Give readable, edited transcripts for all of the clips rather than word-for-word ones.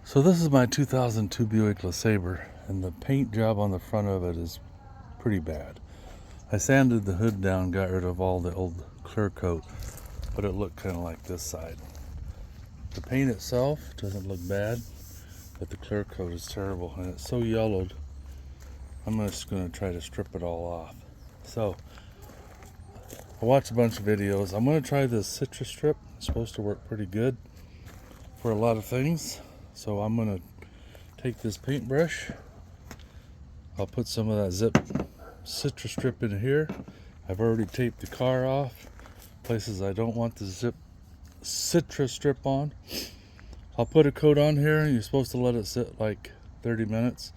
So this is my 2002 Buick LeSabre, and the paint job on the front of it is pretty bad. I sanded the hood down, got rid of all the old clear coat, but it looked kind of like this side. The paint itself doesn't look bad, but the clear coat is terrible, and it's so yellowed. I'm just going to try to strip it all off. So I watched a bunch of videos. I'm going to try this Citrustrip. It's supposed to work pretty good for a lot of things. So I'm going to take this paintbrush. I'll put some of that zip Citrustrip in here. I've already taped the car off. Places I don't want the zip Citrustrip on. I'll put a coat on here, and you're supposed to let it sit like 30 minutes.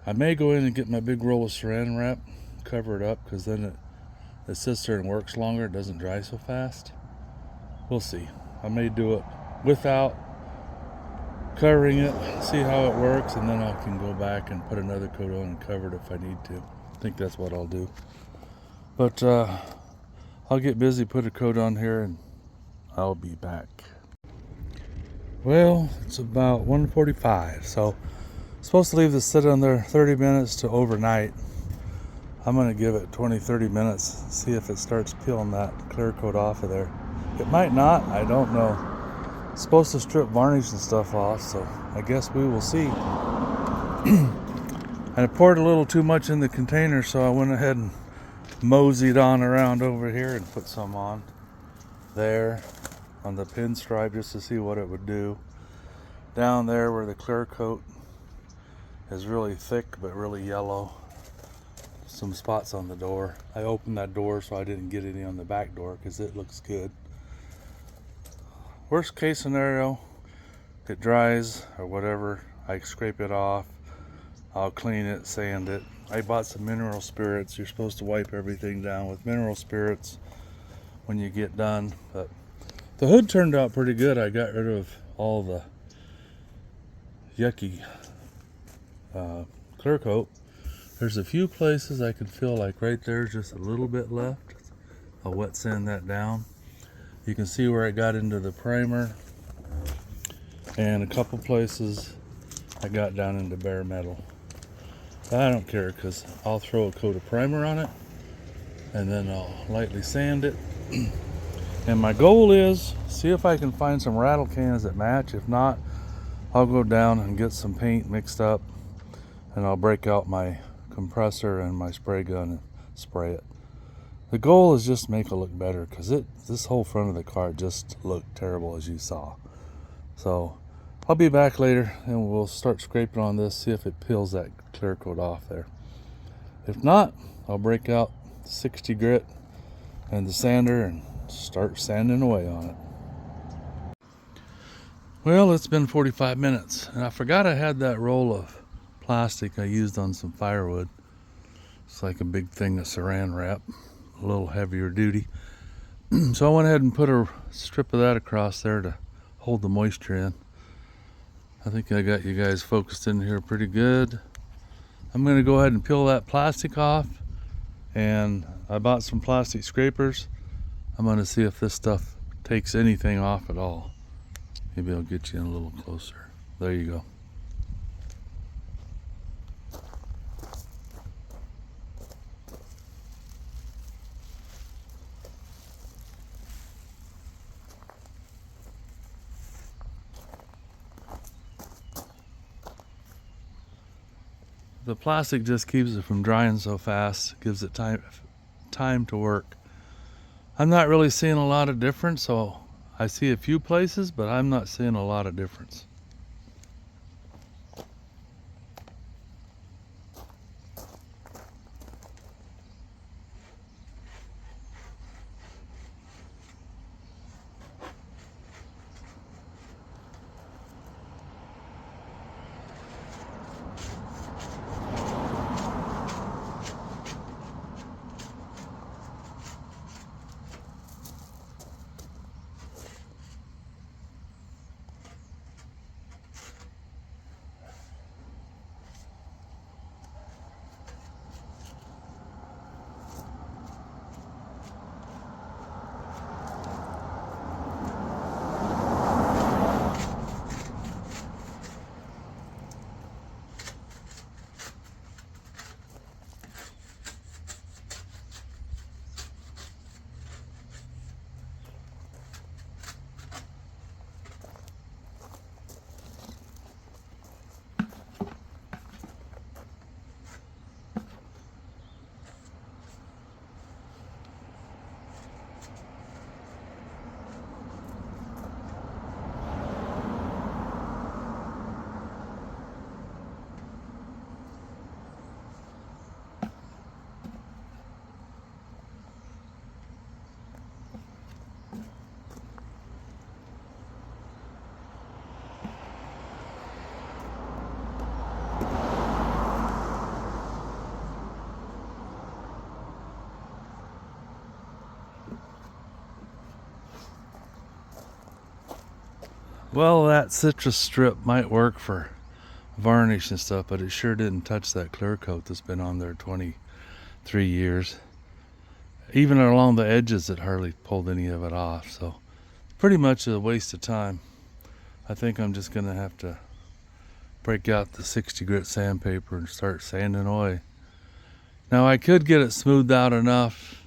I may go in and get my big roll of saran wrap, cover it up, because then it sits there and works longer. It doesn't dry so fast. We'll see. I may do it without covering it, see how it works, and then I can go back and put another coat on and cover it if I need to. I think that's what I'll do. But I'll get busy, put a coat on here, and I'll be back. Well, it's about 1:45, so I'm supposed to leave this sit on there 30 minutes to overnight. I'm going to give it 20-30 minutes, see if it starts peeling that clear coat off of there. It might not, I don't know. It's supposed to strip varnish and stuff off, so I guess we will see. And I poured a little too much in the container, so I went ahead and moseyed on around over here and put some on there on the pinstripe just to see what it would do. Down there where the clear coat is really thick but really yellow. Some spots on the door. I opened that door so I didn't get any on the back door because it looks good. Worst case scenario, it dries or whatever, I scrape it off, I'll clean it, sand it. I bought some mineral spirits. You're supposed to wipe everything down with mineral spirits when you get done. But the hood turned out pretty good. I got rid of all the yucky clear coat. There's a few places I can feel like right there's just a little bit left. I'll wet sand that down. You can see where I got into the primer, and a couple places I got down into bare metal. I don't care because I'll throw a coat of primer on it and then I'll lightly sand it. And my goal is see if I can find some rattle cans that match. If not, I'll go down and get some paint mixed up, and I'll break out my compressor and my spray gun and spray it. The goal is just to make it look better because this whole front of the car just looked terrible, as you saw. So I'll be back later and we'll start scraping on this, see if it peels that clear coat off there. If not, I'll break out 60 grit and the sander and start sanding away on it. Well, it's been 45 minutes and I forgot I had that roll of plastic I used on some firewood. It's like a big thing of saran wrap, a little heavier duty. So I went ahead and put a strip of that across there to hold the moisture in. I think I got you guys focused in here pretty good. I'm going to go ahead and peel that plastic off, and I bought some plastic scrapers. I'm going to see if this stuff takes anything off at all. Maybe I'll get you in a little closer. There you go. The plastic just keeps it from drying so fast, gives it time to work. I'm not really seeing a lot of difference, so I see a few places, but I'm not seeing a lot of difference. Well, that Citrustrip might work for varnish and stuff, but it sure didn't touch that clear coat that's been on there 23 years. Even along the edges, it hardly pulled any of it off, so pretty much a waste of time. I think I'm just gonna have to break out the 60 grit sandpaper and start sanding away. Now I could get it smoothed out enough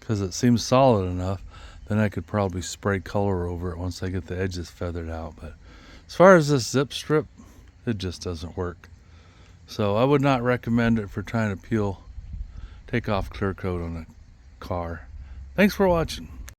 because it seems solid enough, then I could probably spray color over it once I get the edges feathered out. But as far as this zip strip, it just doesn't work. So I would not recommend it for trying to take off clear coat on a car. Thanks for watching.